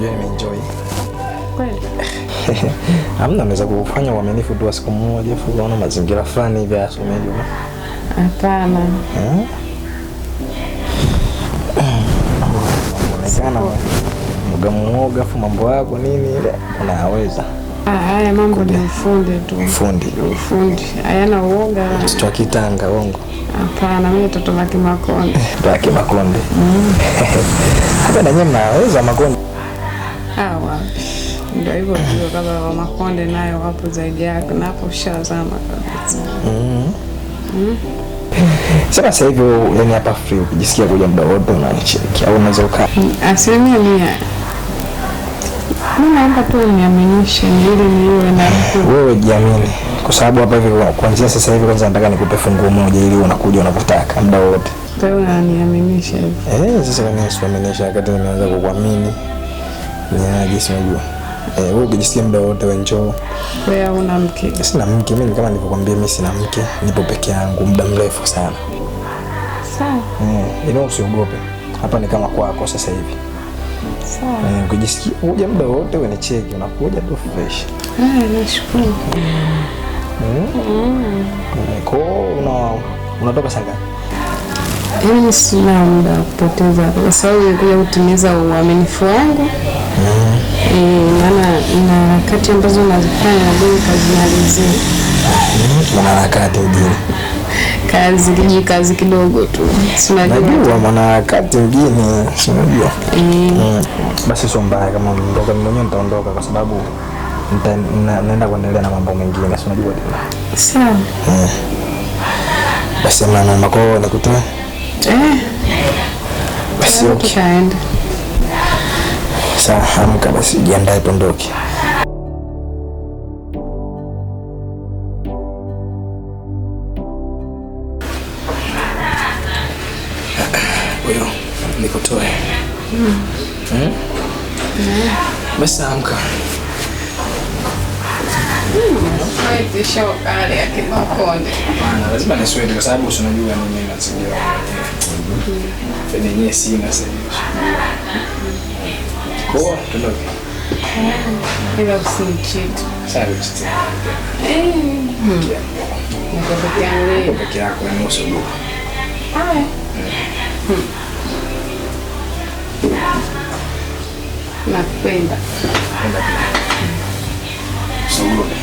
unajua nimeenjoy. Kweli? Hamna, naweza kufanya uaminifu tu siku moja afu unaona mazingira fulani hivi yasomeje. Hapana. Unaonekana mwoga afu mambo yako nini ile unaweza. Haya mambo ni ufundi tu. Ufundi. Hayana uoga. Mtoto wa Kitanga uongo. Hapana, mimi mtoto wa Kimakonde. Baki Makonde. Hata na nyinyi mnaweza Makonde. Wapi. Ndio hivyo tu kama wa Makonde nayo wapo zaidi yake na hapo ushazama kabisa. Sasa hivi yani hapa free ukijisikia kuja muda wote unanicheki au unaweza ukaa. Asilimia mia. Mimi naomba tu niaminishe ili niwe na wewe jiamini. Kwa sababu hapa hivi kuanzia sasa hivi kwanza nataka nikupe funguo moja ili unakuja unapotaka muda wote. Wewe unaniaminisha hivi. Sasa kama nisiaminisha wakati nimeanza kukuamini. Niaje si unajua. Wewe ukijisikia muda wote wewe njoo. Wewe una mke? Sina mke, mimi kama nilivyokuambia mimi sina mke, nipo peke yangu muda mrefu sana. Sawa. Usiogope. Hapa ni kama kwako sasa hivi. Sawa. Ukijisikia uje muda wote wewe nicheki, unakuja tu fresh. Nashukuru. Unatoka saa ngapi? Mimi sina muda wa kupoteza kwa sababu nilikuja kutimiza uaminifu wangu. Maana na wakati ambazo nazifanya ndio kazi malizie. Maana wakati mwingine kazi kidogo tu. Najua maana wakati mwingine unajua. Basi sio mbaya kama ondoka, mimi mwenyewe nitaondoka kwa sababu naenda kuendelea na mambo mengine, si unajua tena. Sawa. Basi maana makao nikutoe. Basi tutaenda. Sawa, amka basi jiandae tuondoke. Wewe nikutoe. Basi amka. Wewe shokali ya Kimakonde. Hapana, lazima niswete kwa sababu unajua mimi mazingira. Fenye sina sasa. Kwa tuondoke. Ila usinichiti. Sawa usinichiti. Niko peke yako na nusu lugha. Haya. Napenda. Usiogope.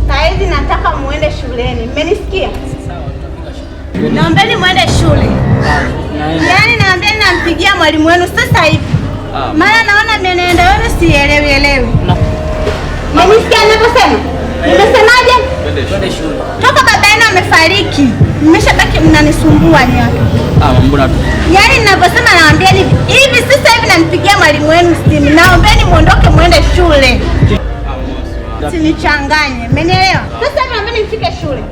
Saizi nataka muende shuleni. Mmenisikia? Naombeni muende shule. Yaani naambieni nampigia mwalimu wenu sasa hivi. Maana naona mienendo yenu sielewi. Mmenisikia ninaposema? Nimesemaje? Twende shule. Toka baba yenu amefariki. Mmeshabaki mnanisumbua ni hapa. Mbona tu? Yaani ninaposema naambieni hivi sasa hivi nampigia mwalimu wenu simu. Naombeni muondoke muende shule. Sinichanganye. Mmenielewa? Sasa hivi naombeni mfike shule.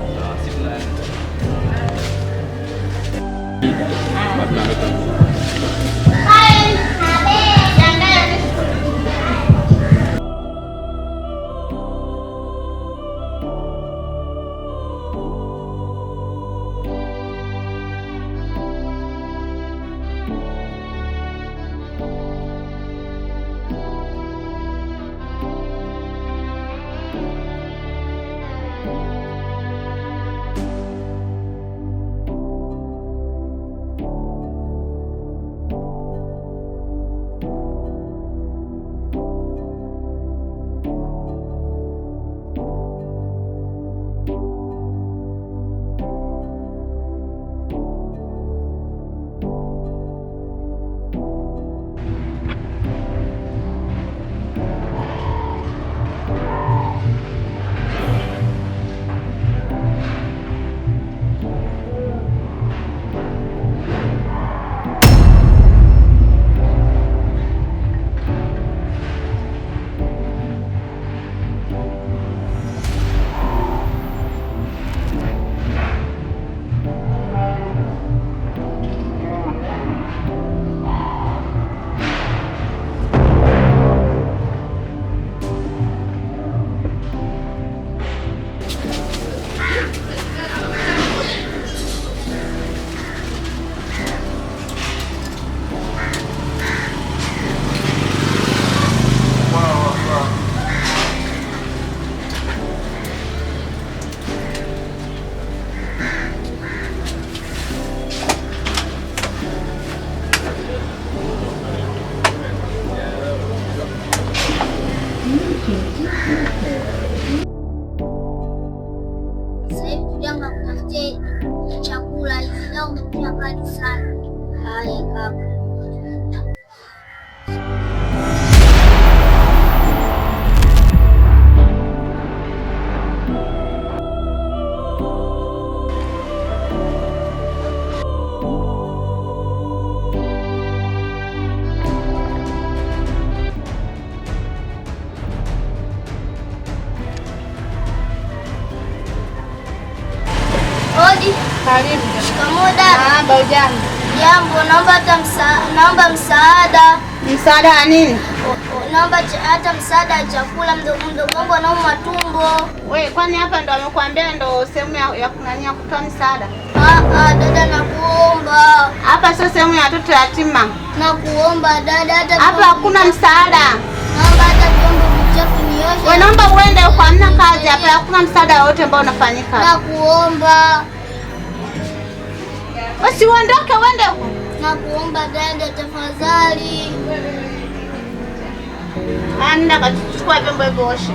Sasa hivi tulianga kutafutia chakula hizi, leo umekuja mbali sana. Haya kaka. Odi. Karibu. Shikamoo dada. Baujani. Jambo, naomba msaada. Msaada wa nini? Naomba hata msaada wa chakula, mdogo wangu anaumwa tumbo. Wewe kwani hapa ndo amekuambia ndo sehemu ya kunania kutoa msaada? Dada nakuomba. Hapa sio sehemu ya watoto yatima. Nakuomba dada, hata hapa hakuna msaada. Naomba hata vyombo vichafu nioshe. Wewe naomba uende huko, hamna kazi hapa, hakuna msaada wote ambao unafanyika. Nakuomba. Basi uondoke uende huko. Nakuomba dada tafadhali. Anda kachukua vyombo hivyo oshe.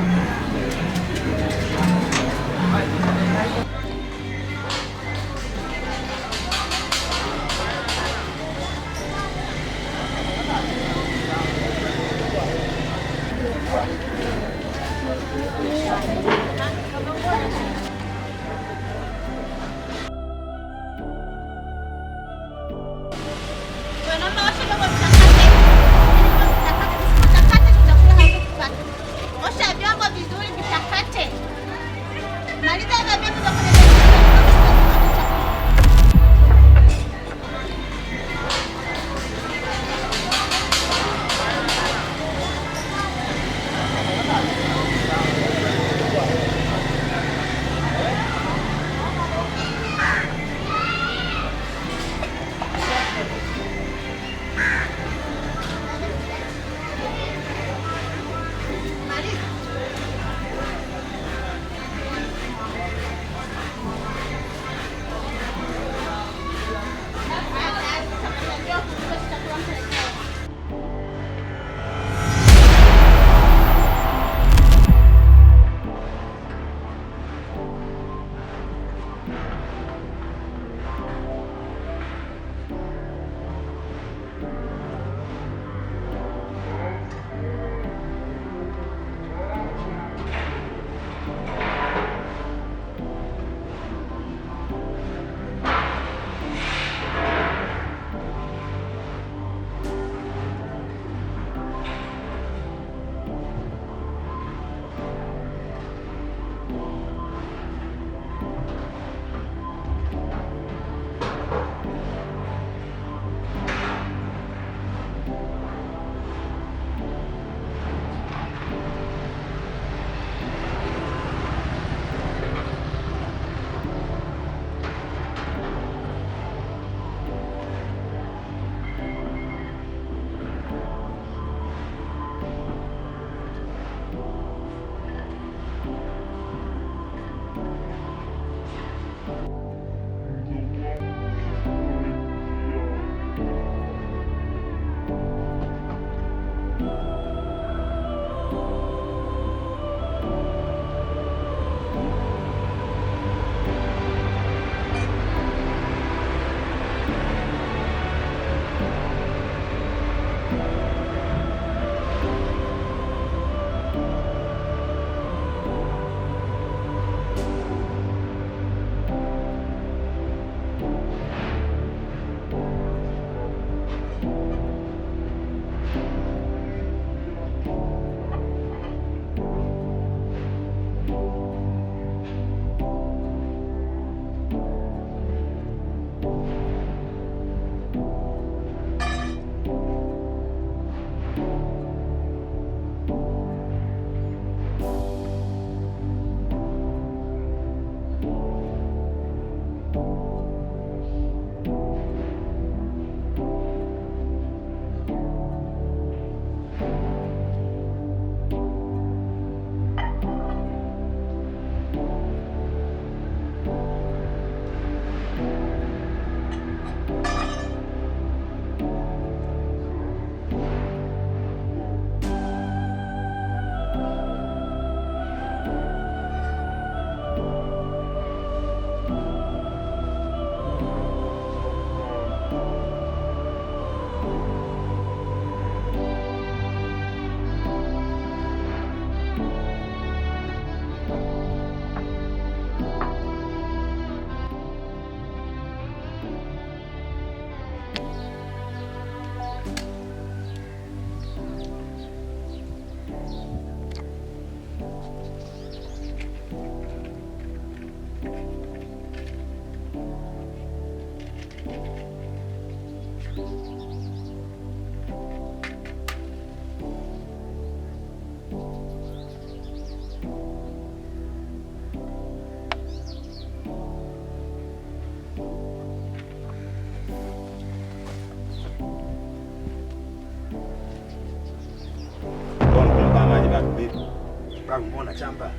Machamba.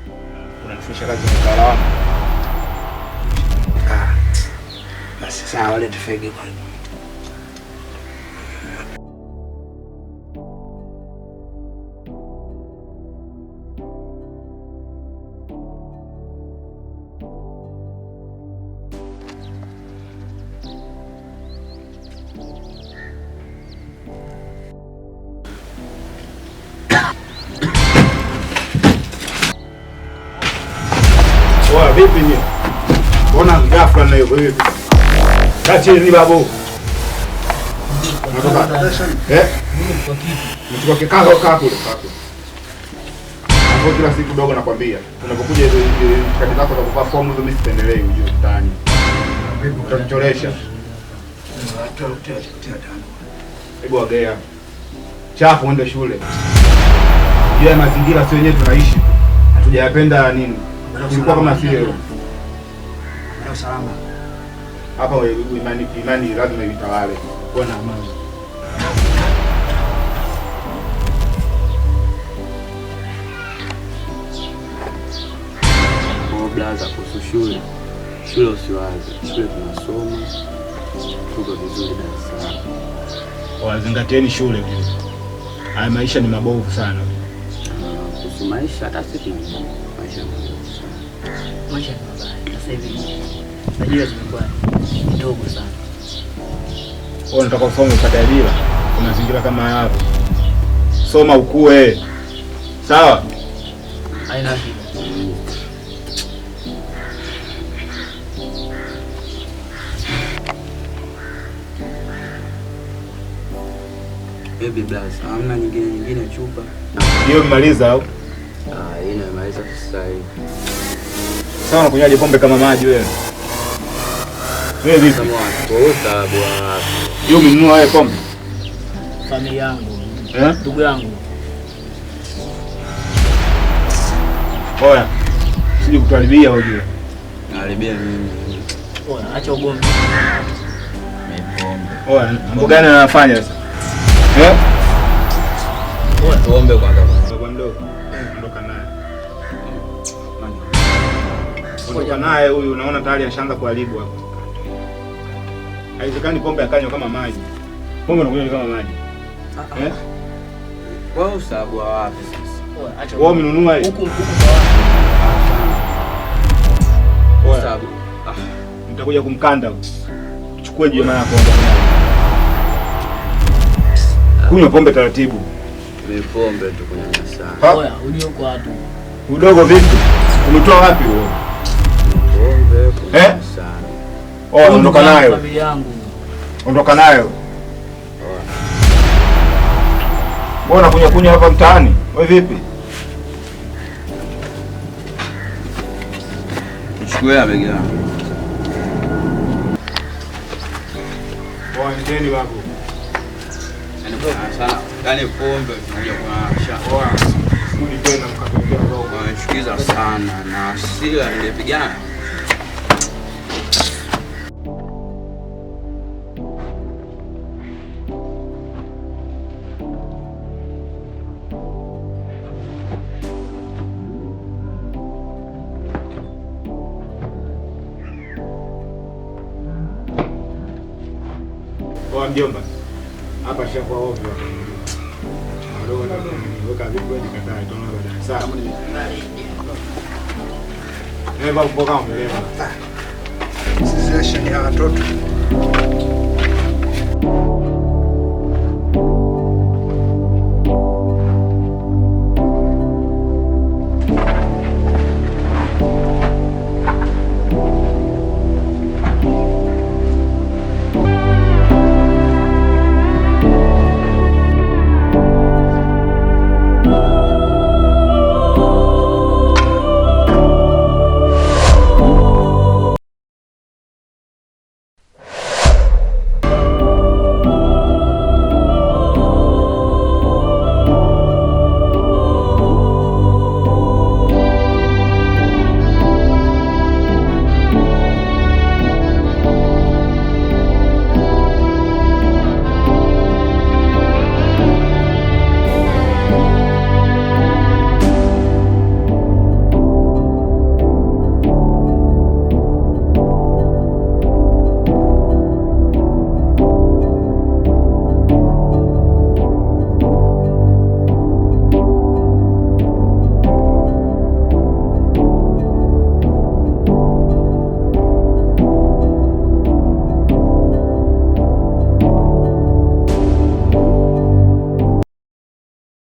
Unanifundisha kazi za utaalamu. Basi sawa, leta fegi kwanza. Oa vipi ni? Mbona ghafla na hiyo hivi? Kati ni babu. Unatoka? Mimi kwa kitu. Mchukua kikao kapo kapo. Hapo kila siku dogo nakwambia. Unapokuja hizo kadi zako za kuvaa fomu hizo mimi sipendelee ujue mtaani. Utanicholesha. Hebu agea. Chapo uende shule. Jua ya mazingira sio wenyewe tunaishi. Hatujayapenda nini? Tulikuwa kama sio. Ndio salama. Hapa imani lazima itawale. Kuwa na amani. Blaza kuhusu shule. Shule usiwaze. Shule tunasoma. Tuko vizuri darasani. Wazingatieni shule vile. Haya maisha ni mabovu sana. Kuhusu maisha hata sisi tunajua. Maisha ni mabovu sana. Maisha ni mabaya. Sasa hivi ajira zimekuwa kidogo sana. Wewe unataka usome upate ajira. Kuna mazingira kama hapo. Soma ukue. Sawa? Haina shida. Baby blaza, hamna nyingine chupa. Hiyo mmaliza au? Hii nimemaliza sasa hivi. Sawa, unakunywaje pombe kama maji wewe? Wewe vipi? Kwa bwana. Hiyo umenunua wewe pombe? Familia yangu. Eh? Ndugu yangu. Oya. Sije kutuharibia ujue. Naharibia mimi. Oya, acha ugomvi. Oya, mambo gani anafanya sasa? Eh? Oya, tuombe kwanza. Baba mdogo. Ondoka naye. Ondoka naye huyu, unaona tayari ashaanza kuharibu hapo. Haiwezekani pombe akanywa kama maji. Pombe unakunywa kama maji. Eh? Wewe usabu wapi sasa? Oya, acha. Wewe umenunua ile? Huku kwa Oya. Sababu Nitakuja kumkanda. Chukue jiwe maana pombe. Kunywa pombe taratibu. ni pombe tu kunyanyasana. Oya, ulioko watu. Udogo vipi? Umetoa wapi wewe? Pombe kunyanyasana. Oh, ondoka nayo. Familia yangu. Ondoka nayo. Mbona kunya hapa mtaani? Wewe vipi? Chukua begi langu. Ndeni babu. Sana. Yaani pombe tunakuja kunyanyasha. Rudi tena mkatokea roho. Wanachukiza sana na hasira nilipigana. Kwa mjomba. Hapa shakuwa ovyo. Wadogo na weka vipi wewe nikataa tunaona baadaye. Sawa. Babu mboga umeelewa. Sisi ya watoto.